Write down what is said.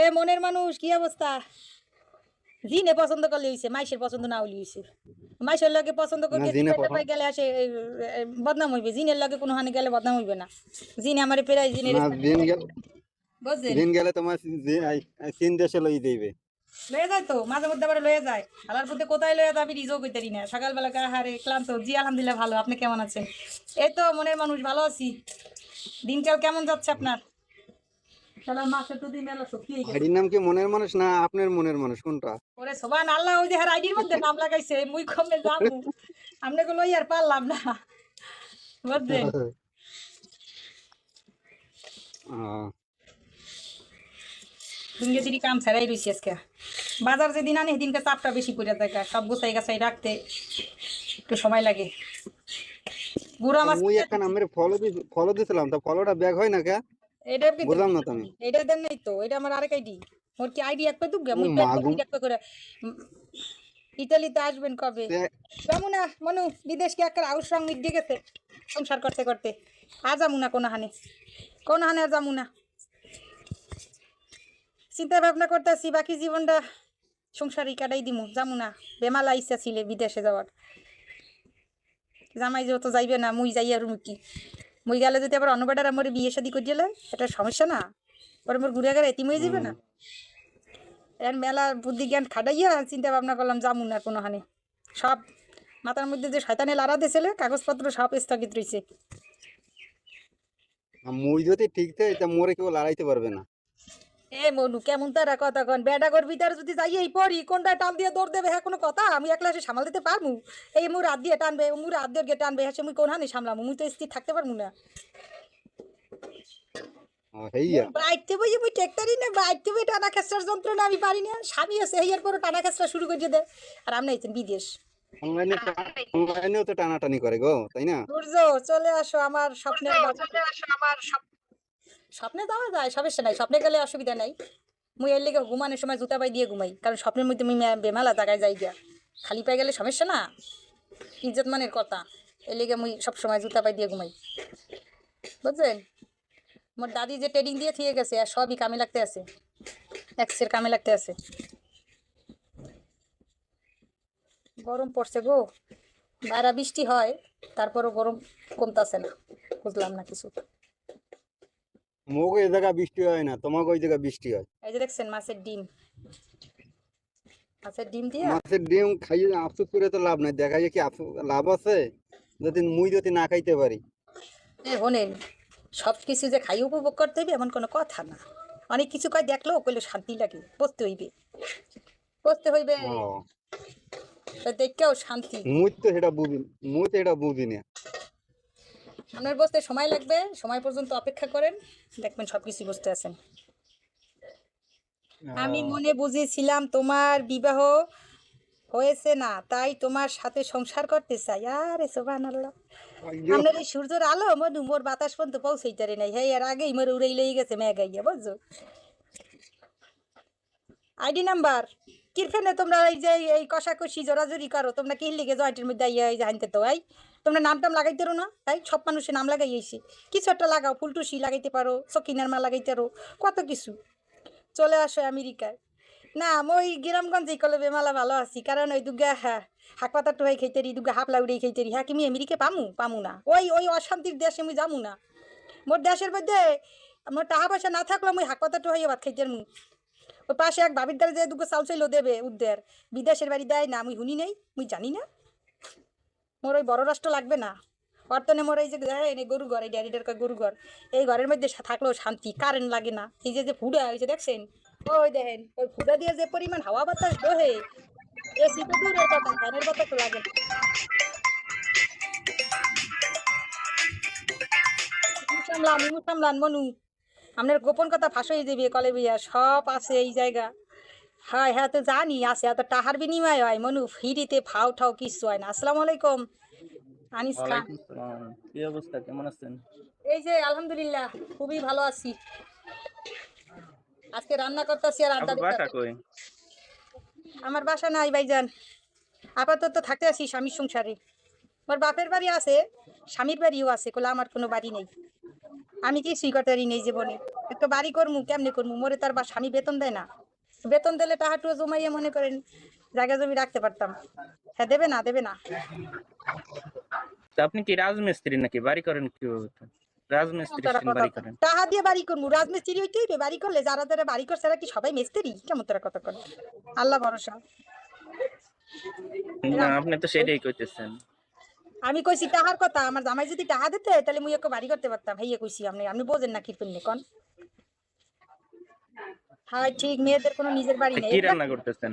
এ মনের মানুষ কি অবস্থা? জিনে পছন্দ করলে হইছে, মাইশের পছন্দ না হইলে হইছে। মাইশের লগে পছন্দ না করকে জিনে পাই গেলে আসে বদনাম হইবে, জিনের লগে কোনো হানি গেলে বদনাম হইবে না। জিনে আমারে প্রায় জিনের না দিন গেল বুঝছেন, দিন গেলে তোমার চীন দেশে লই দিবে। লয়ে যায় তো মাঝে মধ্যে আবার লয়ে যায়। হালার মধ্যে কোথায় লয়ে যাবে রিজও কইতারি না। সকালবেলা হারে ক্লান্ত, জি আলহামদুলিল্লাহ ভালো, আপনি কেমন আছেন? এই তো মনের মানুষ ভালো আছি। দিনকাল কেমন যাচ্ছে আপনার? মাসের তো দিন মেলা সত্যি হয়ে গেছে। আইডির নাম কি মনের মানুষ না আপনার মনের মানুষ কোনটা? ওরে সোবান আল্লাহ, ওই যে হার আইডির মধ্যে নাম লাগাইছে মুই কমে যাবো, আপনি গুলো আর পারলাম না, বুঝলেন? দুনিয়া দিদি কাম ছাড়াই রয়েছি আজকে। বাজার যেদিন আনি সেদিনকে চাপটা বেশি পড়ে থাকে, সব গোছাই গাছাই রাখতে একটু সময় লাগে। বুড়া মাছ মুই একখান আমের ফলো দিছিলাম, তা ফলোটা ব্যাগ হয় না কে? এটা বুঝলাম না তুমি। এটা দেন নাই তো, এটা আমার আরেক আইডি। মোর কি আইডি এক পে দুগা ও মুই পেট মাগু এক পে করে। ইতালিতে আসবেন কবে? যাবো না মনু, বিদেশ কি একটা আউস রং মিট দিয়ে গেছে সংসার করতে করতে। আর যাবো না কোনো হানে আর যাবো না। চিন্তা ভাবনা করতেছি বাকি জীবনটা সংসারই কাটাই দিমু, যাবো না। বেমালা ইচ্ছা ছিল বিদেশে যাওয়ার, জামাই যেহেতু যাইবে না মুই যাই আর কি। মুই গেলে যদি আবার অন্য বেটার আমার বিয়ে শাদি করে দিলে এটা সমস্যা না, পরে মোর ঘুরে গেলে এতিম হয়ে যাবে না। এর মেলা বুদ্ধি জ্ঞান খাটাইয়া চিন্তা ভাবনা করলাম যাবো না কোনো হানে। সব মাথার মধ্যে যে শয়তানে লাড়া দিয়েছিল কাগজপত্র সব স্থগিত রয়েছে। মুই যদি ঠিক থাকে তা মোরে কেউ লড়াইতে পারবে না। এ মনু কেমন তারা কথা কন, বেটা করবি তার যদি যাই এই পড়ি কোনটা টান দিয়ে দৌড় দেবে হ্যাঁ কোনো কথা? আমি একলা এসে সামাল দিতে পারবো? এই মুই রাত দিয়ে টানবে, মুই রাত দিয়ে টানবে, হ্যাঁ মুই কোন হানি সামলামু? মুই তো স্থির থাকতে পারবো না। হেইয়া বাইতে বই মুই টেক্টারি না, বাইতে বই টানা খেসরার যন্ত্রণা আমি পারি না। স্বামী আছে হেয়ার পরে টানা খেসরা শুরু করে দেয়। আর আপনি আইছেন বিদেশ, অনলাইনে অনলাইনেও তো টানাটানি করে গো, তাই না? সূর্য চলে আসো আমার স্বপ্নের স্বপ্নে যাওয়া যায়, সমস্যা নাই, স্বপ্নে গেলে অসুবিধা নাই। মুই এর লেগে ঘুমানোর সময় জুতা পাই দিয়ে ঘুমাই, কারণ স্বপ্নের মধ্যে মুই বেমালা জায়গায় যাই গিয়া। খালি পায়ে গেলে সমস্যা না, ইজ্জত মানের কথা। এর লেগে মুই সবসময় জুতা পাই দিয়ে ঘুমাই, বুঝছেন? মোর দাদি যে ট্রেনিং দিয়ে থিয়ে গেছে আর সবই কামে লাগতে আছে, এক্সের কামে লাগতে আছে। গরম পড়ছে গো, বাইরে বৃষ্টি হয় তারপরও গরম কমতাছে না, বুঝলাম না কিছু। মোগো এই জায়গা বৃষ্টি হয় না, তোমাকে ওই জায়গা বৃষ্টি হয়। এই যে দেখছেন মাছের ডিম, মাছের ডিম দিয়া মাছের ডিম খাইয়ে আফসোস করে তো লাভ নাই, দেখা যায় কি লাভ আছে যদি না খাইতে পারি। শোনেন, সব কিছু যে খাই উপভোগ করতে হইবে এমন কোনো কথা না। অনেক কিছু কয় দেখলেও কইলে শান্তি লাগে, বসতে হইবে বসতে হইবে, ও দেখেও শান্তি। মুই তো এটা বুঝি না। আপনার বসতে সময় লাগবে, সময় পর্যন্ত অপেক্ষা করেন, দেখবেন সব কিছু বুঝতে আছেন। আমি মনে বুঝেছিলাম তোমার বিবাহ হয়েছে না, তাই তোমার সাথে সংসার করতে চাই। আরে সুবহানাল্লাহ, আপনার এই সূর্যের আলো মধু মোর বাতাস পর্যন্ত পৌঁছাইতারে নাই, হ্যাঁ এর আগেই মোর উড়াই লই গেছে মেঘাইয়া, বুঝছো? আইডি নাম্বার কিরফেনে তোমরা এই যে এই কষাকষি জোরাজুরি করো, তোমরা কি লিগে জয়েন্টের মধ্যে আইয়া এই যে হানতে তো এই তোমরা নাম টাম লাগাইতে পারো না? তাই সব মানুষের নাম লাগাই আইছি, কিছু একটা লাগাও, ফুলটুসি লাগাইতে পারো, সকিনার মা লাগাইতে পারো, কত কিছু। চলে আসো আমেরিকায়। না মই গ্রামগঞ্জে কলে বেমালা ভালো আছি, কারণ ওই দুগা হ্যাঁ হাক পাতা টুহাই খাইতেরি, দুগা হাফলা উড়েই খাইতেরি, হ্যাঁ তুমি আমেরিকা পামু না, ওই অশান্তির দেশে মুই যামু না। মোর দেশের মধ্যে মোর টাকা পয়সা না থাকলে মুই হাক পাতা টুহাইয়া ভাত খাইতে মু। ওই পাশে এক ভাবির দ্বারা যে দুগো চাল চাইলো দেবে উদ্দের, বিদেশের বাড়ি দেয় না, মুই শুনি নেই, মুই জানি না। মোর ওই বড় রাষ্ট্র লাগবে না। বর্তমানে মোর এই যে গরু ঘর, এই ড্যাডিটার গরু ঘর, এই ঘরের মধ্যে থাকলেও শান্তি, কারেন্ট লাগে না। এই যে ফুডা হয়েছে দেখছেন, ওই দেখেন ওই ফুডা দিয়ে যে পরিমাণ হাওয়া বাতাস বহে, এসি তো দূরের কথা, ফ্যানের বাতাস লাগে না। সামলান মনু, আপনার গোপন কথা ফাঁস হয়ে যাবে কলে বিয়া, সব আছে এই জায়গা। হ্যাঁ হ্যাঁ তো জানি আছে, এত টাহার বিনিময় হয় মনু, ফিরিতে ফাও ঠাও কিছু হয় না। আসসালামু আলাইকুম আনিস খান। ওয়ালাইকুম সালাম। কি অবস্থা, কেমন আছেন? এই যে আলহামদুলিল্লাহ খুবই ভালো আছি। আজকে রান্না করতেছি আর আড্ডা আপনার বাসা দিতেছি। কই? আমার বাসা নাই ভাইজান, আপাতত থাকতে আছি স্বামীর সংসারে। আমার বাপের বাড়ি আছে, স্বামীর বাড়িও আছে, কোলা আমার কোনো বাড়ি নেই। আমি কিছুই করতে পারি নেই জীবনে। একটু বাড়ি করমু কেমনে করমু, মোরে তার বা স্বামী বেতন দেয় না। বেতন দিলে টাকাটুকু জমাইয়ে মনে করেন জায়গা জমি রাখতে পারতাম। হ্যাঁ দেবে না, দেবে না। তা আপনি কি রাজমিস্ত্রি নাকি বাড়ি করেন কিভাবে তো? রাজমিস্ত্রির তারা সেন কথা বাড়ি করেন? টাকা দিয়ে বাড়ি করবো, রাজমিস্ত্রি হইতে হইবে বাড়ি করলে? যারা যারা বাড়ি করছে তারা কি সবাই মিস্ত্রি? কেমন তারা কথা করে? আল্লাহ ভরসা। না আপনি তো সেটাই কইতেছেন। আমি কইছি টাহার কথা, আমার জামাই যদি টাহা দিতে তাহলে মুই একটা বাড়ি করতে পারতাম। ভাইয়া কইছি আপনি আপনি বোঝেন না কি করলে কন? হ্যাঁ ঠিক, মেয়েদের কোনো নিজের বাড়ি তা নেই। কি রান্না করতেছেন?